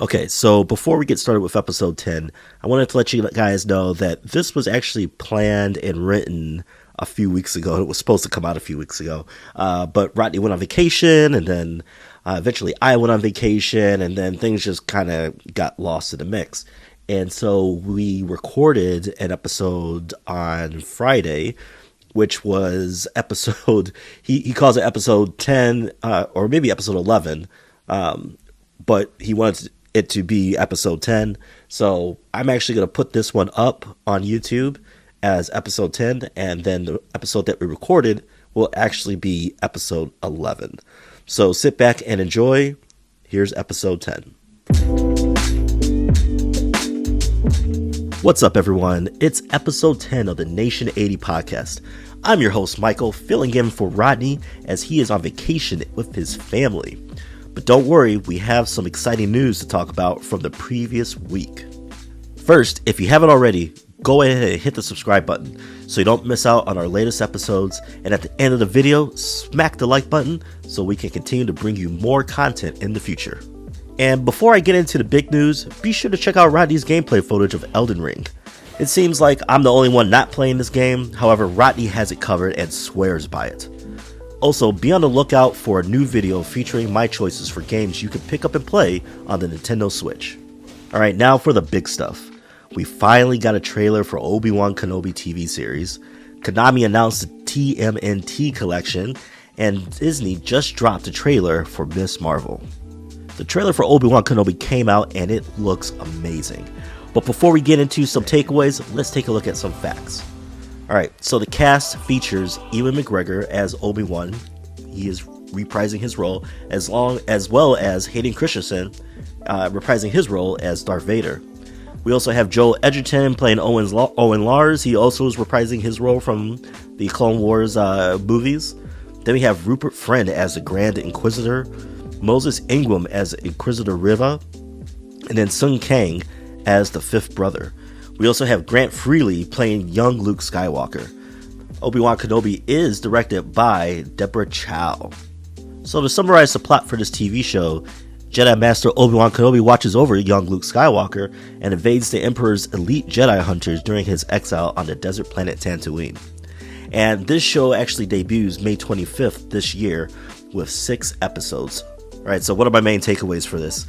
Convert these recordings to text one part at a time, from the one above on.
Okay, so before we get started with episode 10, I wanted to let you guys know that this was actually planned and written a few weeks ago. It was supposed to come out a few weeks ago, but Rodney went on vacation, and then eventually I went on vacation, and then things just kind of got lost in the mix. And so we recorded an episode on Friday, which was episode, he calls it episode 10, or maybe episode 11, but he wanted it to be episode 10. So I'm actually going to put this one up on YouTube as episode 10, and then the episode that we recorded will actually be episode 11. So sit back and enjoy. Here's episode 10. What's up, everyone? It's episode 10 of the Nation80 podcast. I'm your host, Michael, filling in for Rodney as he is on vacation with his family. But don't worry, we have some exciting news to talk about from the previous week. First, if you haven't already, go ahead and hit the subscribe button so you don't miss out on our latest episodes. And at the end of the video, smack the like button so we can continue to bring you more content in the future. And before I get into the big news, be sure to check out Rodney's gameplay footage of Elden Ring. It seems like I'm the only one not playing this game, however, Rodney has it covered and swears by it. Also, be on the lookout for a new video featuring my choices for games you can pick up and play on the Nintendo Switch. Alright, now for the big stuff. We finally got a trailer for Obi-Wan Kenobi TV series, Konami announced the TMNT collection, and Disney just dropped a trailer for Ms. Marvel. The trailer for Obi-Wan Kenobi came out and it looks amazing. But before we get into some takeaways, let's take a look at some facts. Alright, so the cast features Ewan McGregor as Obi-Wan. He is reprising his role, as well as Hayden Christensen reprising his role as Darth Vader. We also have Joel Edgerton playing Owen Lars. He also is reprising his role from the Clone Wars movies. Then we have Rupert Friend as the Grand Inquisitor, Moses Ingram as Inquisitor Riva, and then Sun Kang as the fifth brother. We also have Grant Freely playing young Luke Skywalker. Obi-Wan Kenobi is directed by Deborah Chow. So to summarize the plot for this TV show, Jedi Master Obi-Wan Kenobi watches over young Luke Skywalker and evades the Emperor's elite Jedi hunters during his exile on the desert planet Tatooine. And this show actually debuts May 25th this year with 6 episodes. Alright, so what are my main takeaways for this?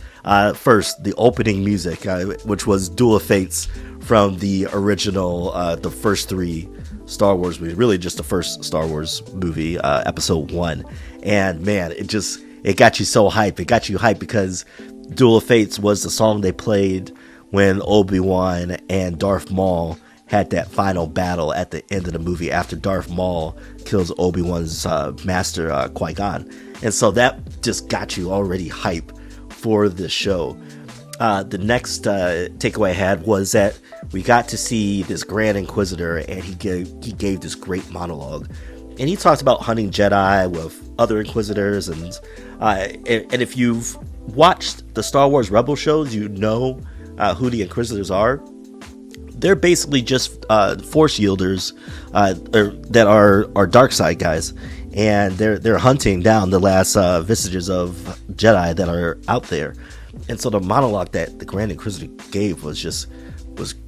First, the opening music, which was Duel of Fates from the original, the first 3 Star Wars movies, really just the first Star Wars movie, episode 1. And man, it got you so hyped. It got you hyped because Duel of Fates was the song they played when Obi-Wan and Darth Maul had that final battle at the end of the movie after Darth Maul kills Obi-Wan's master, Qui-Gon. And so that just got you already hype for the show. The next takeaway I had was that we got to see this Grand Inquisitor, and he gave this great monologue. And he talked about hunting Jedi with other Inquisitors, and if you've watched the Star Wars Rebel shows, you know who the Inquisitors are. They're basically just Force yielders that are dark side guys, and they're hunting down the last vestiges of Jedi that are out there. And so the monologue that the Grand Inquisitor gave was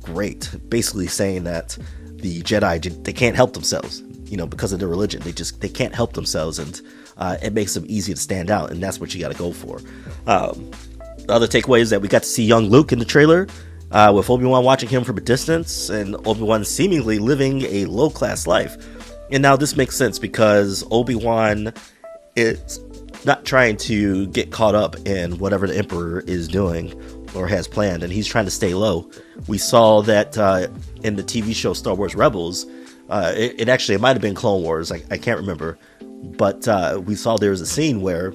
great, basically saying that the Jedi, they can't help themselves, because of their religion. They can't help themselves, and it makes them easy to stand out, and that's what you got to go for. The other takeaway is that we got to see young Luke in the trailer, with Obi-Wan watching him from a distance, and Obi-Wan seemingly living a low-class life. And now this makes sense because Obi-Wan is not trying to get caught up in whatever the Emperor is doing or has planned, and he's trying to stay low. We saw that in the TV show Star Wars Rebels. It might have been Clone Wars. I can't remember. But we saw there was a scene where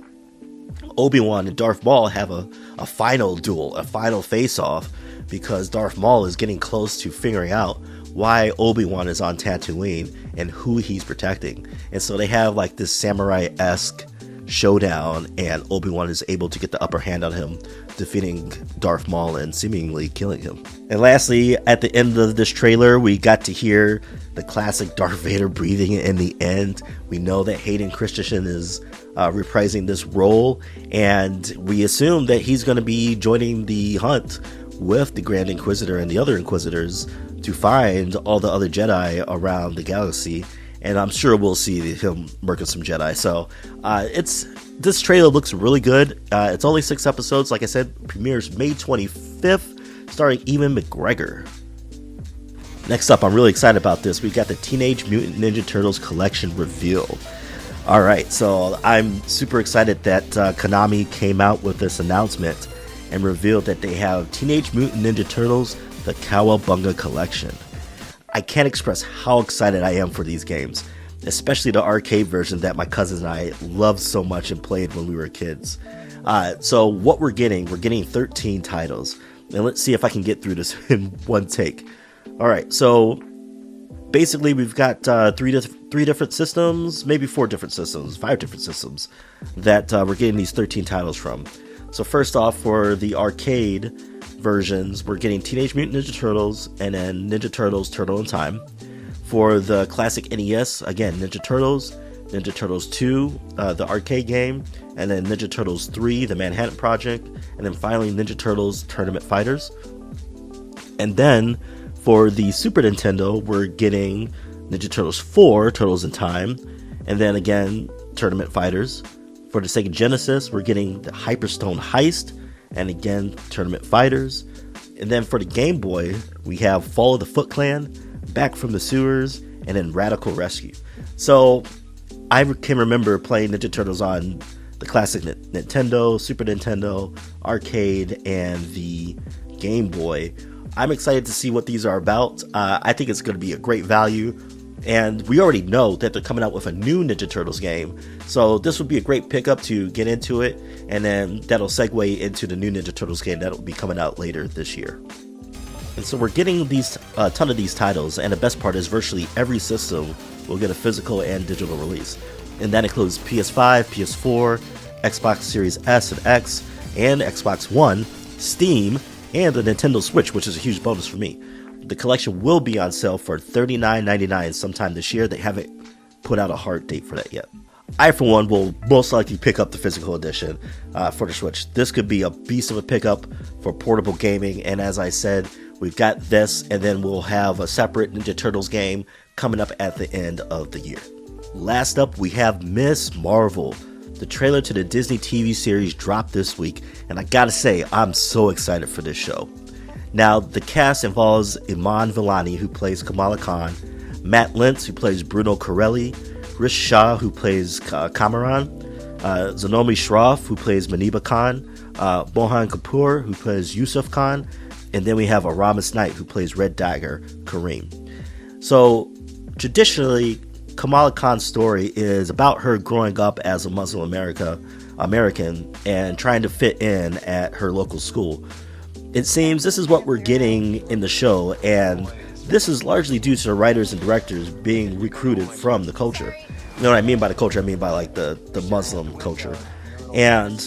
Obi-Wan and Darth Maul have a final duel, a final face-off, because Darth Maul is getting close to figuring out why Obi-Wan is on Tatooine and who he's protecting. And so they have like this samurai-esque showdown, and Obi-Wan is able to get the upper hand on him, defeating Darth Maul and seemingly killing him. And lastly, at the end of this trailer, we got to hear the classic Darth Vader breathing in the end. We know that Hayden Christensen is reprising this role, and we assume that he's going to be joining the hunt with the Grand Inquisitor and the other Inquisitors to find all the other Jedi around the galaxy. And I'm sure we'll see him murking some Jedi. So this trailer looks really good. It's only 6 episodes. Like I said, premieres May 25th, starring Ewan McGregor. Next up, I'm really excited about this. We got the Teenage Mutant Ninja Turtles collection reveal. All right, so I'm super excited that Konami came out with this announcement and revealed that they have Teenage Mutant Ninja Turtles, the Cowabunga collection. I can't express how excited I am for these games, especially the arcade version that my cousins and I loved so much and played when we were kids. So what we're getting 13 titles, and let's see if I can get through this in one take. All right, so basically we've got three different systems, maybe 4 different systems, 5 different systems that we're getting these 13 titles from. So first off, for the arcade versions, we're getting Teenage Mutant Ninja Turtles and then Ninja Turtles Turtle in Time. For the classic NES, again, Ninja Turtles 2, the arcade game, and then Ninja Turtles 3, the Manhattan Project, and then finally Ninja Turtles Tournament Fighters. And then for the Super Nintendo, we're getting Ninja Turtles 4, Turtles in Time, and then again, Tournament Fighters. For the Sega Genesis, we're getting the Hyperstone Heist, and again, Tournament Fighters. And then for the Game Boy, we have Fall of the Foot Clan, Back from the Sewers, and then Radical Rescue. So I can remember playing Ninja Turtles on the classic Nintendo, Super Nintendo, arcade, and the Game Boy. I'm excited to see what these are about. I think it's going to be a great value. And we already know that they're coming out with a new Ninja Turtles game. So this would be a great pickup to get into it. And then that'll segue into the new Ninja Turtles game that'll be coming out later this year. And so we're getting a ton of these titles. And the best part is virtually every system will get a physical and digital release. And that includes PS5, PS4, Xbox Series S and X, and Xbox One, Steam, and the Nintendo Switch, which is a huge bonus for me. The collection will be on sale for $39.99 sometime this year. They haven't put out a hard date for that yet. I, for one, will most likely pick up the physical edition for the Switch. This could be a beast of a pickup for portable gaming. And as I said, we've got this, and then we'll have a separate Ninja Turtles game coming up at the end of the year. Last up, we have Ms. Marvel. The trailer to the Disney TV series dropped this week, and I gotta say, I'm so excited for this show. Now, the cast involves Iman Vellani, who plays Kamala Khan, Matt Lintz, who plays Bruno Corelli, Rish Shah, who plays Kamran, Zanomi Shroff, who plays Maniba Khan, Mohan Kapoor, who plays Yusuf Khan, and then we have Aramis Knight, who plays Red Dagger Kareem. So, traditionally, Kamala Khan's story is about her growing up as a Muslim American and trying to fit in at her local school. It seems this is what we're getting in the show, and this is largely due to the writers and directors being recruited from the culture. You know what I mean by the culture? I mean by like the Muslim culture. And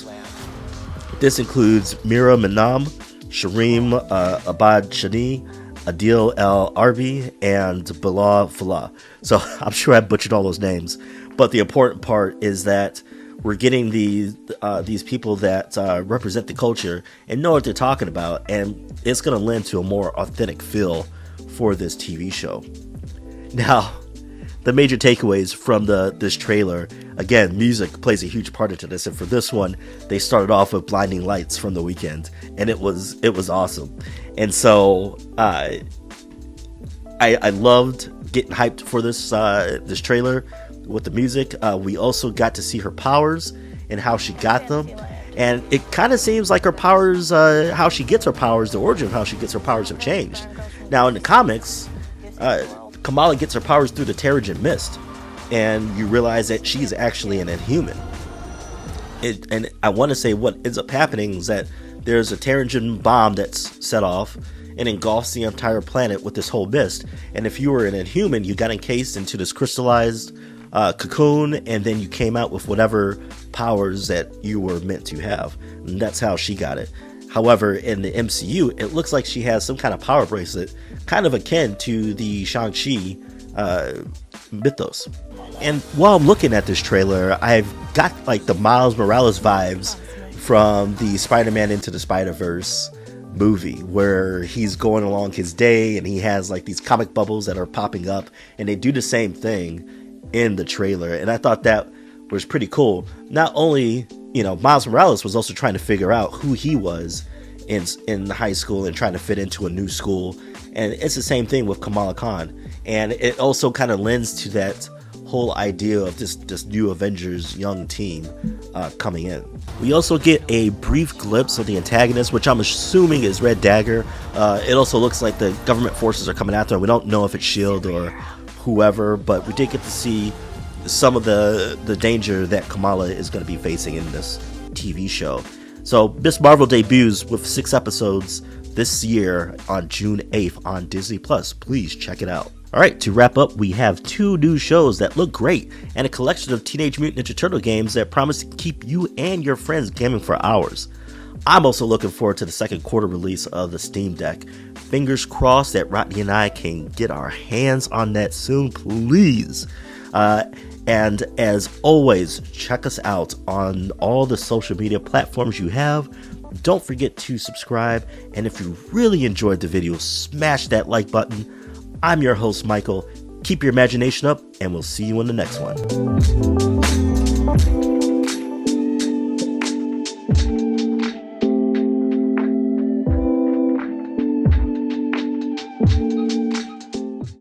this includes Mira Manam, Shareem Abad Shani, Adil El Arbi, and Bilal Falah. So I'm sure I butchered all those names, but the important part is that we're getting these people that represent the culture and know what they're talking about, and it's going to lend to a more authentic feel for this TV show. Now, the major takeaways from this trailer, again, music plays a huge part into this, and for this one, they started off with Blinding Lights from The Weeknd, and it was awesome. And so I loved getting hyped for this trailer with the music. We also got to see her powers and how she got them, and it kind of seems like her powers, how she gets her powers, the origin of how she gets her powers have changed. Now in the comics, Kamala gets her powers through the Terrigen Mist, and you realize that she's actually an Inhuman. And I want to say what ends up happening is that there's a Terrigen bomb that's set off and engulfs the entire planet with this whole mist. And if you were an Inhuman, you got encased into this crystallized cocoon, and then you came out with whatever powers that you were meant to have. And that's how she got it. However, in the MCU, it looks like she has some kind of power bracelet, kind of akin to the Shang-Chi mythos. And while I'm looking at this trailer, I've got like the Miles Morales vibes from the Spider-Man Into the Spider-Verse movie, where he's going along his day and he has like these comic bubbles that are popping up, and they do the same thing in the trailer. And I thought that was pretty cool. Not only, Miles Morales was also trying to figure out who he was in high school and trying to fit into a new school, and it's the same thing with Kamala Khan. And it also kind of lends to that whole idea of this new Avengers young team coming in. We also get a brief glimpse of the antagonist, which I'm assuming is Red Dagger. It also looks like the government forces are coming after him. We don't know if it's S.H.I.E.L.D. or whoever, but we did get to see some of the danger that Kamala is going to be facing in this TV show. So Miss Marvel debuts with 6 episodes this year on June 8th on Disney+. Please check it out. Alright, to wrap up, we have 2 new shows that look great, and a collection of Teenage Mutant Ninja Turtle games that promise to keep you and your friends gaming for hours. I'm also looking forward to the second quarter release of the Steam Deck. Fingers crossed that Rodney and I can get our hands on that soon, please. And as always, check us out on all the social media platforms you have. Don't forget to subscribe, and if you really enjoyed the video, smash that like button. I'm your host, Michael. Keep your imagination up, and we'll see you in the next one.